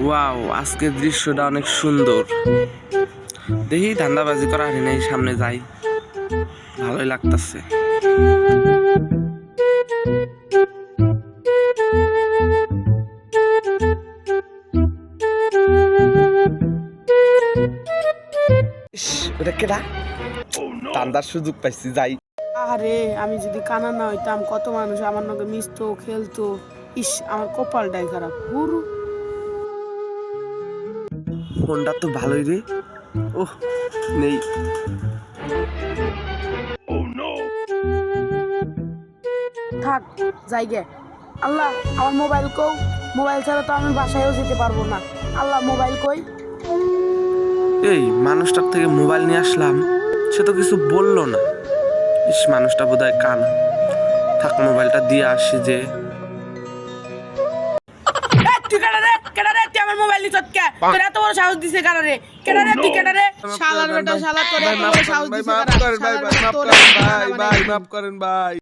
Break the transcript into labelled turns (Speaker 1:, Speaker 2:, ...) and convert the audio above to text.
Speaker 1: Wow, আজকের দৃশ্যটা অনেক সুন্দর। দেখি ধান্দাবাজি করা হারি নাই, সামনে যাই, ভালোই লাগতেছে। ওটা কেডা? ধান্দার সুযোগ পাইছি, যাই।
Speaker 2: আরে আমি যদি কানা না হইতাম, কত মানুষ আমার নাকি মিশতো, খেলতো। ইস, আমার কপালটাই খারাপ। হুরু
Speaker 1: ফোনটা তো ভালোই রে। ওহ, নেই।
Speaker 2: থাক, যাই গে। আল্লাহ, আমার মোবাইল কই? মোবাইল ছাড়া তো আমি বাসায়ও যেতে পারবো না। আল্লাহ, মোবাইল কই?
Speaker 1: এই মানুষটার থেকে মোবাইল নিয়ে আসলাম, সে তো কিছু বললো না। ইস, মানুষটা বোধহয় কানা। থাক, মোবাইলটা দিয়ে আসি যে।
Speaker 2: তুই কেডা রে? কেডা রে? তুই আমার মোবাইল নিছত কে? তোর এত বড় সাহস দিছে কেডা রে? কেডা রে? তুই কেডা রে? শালার বেটা, শালা তোর এত বড় সাহস দিছে কেডা?
Speaker 3: ভাই মাফ করেন ভাই।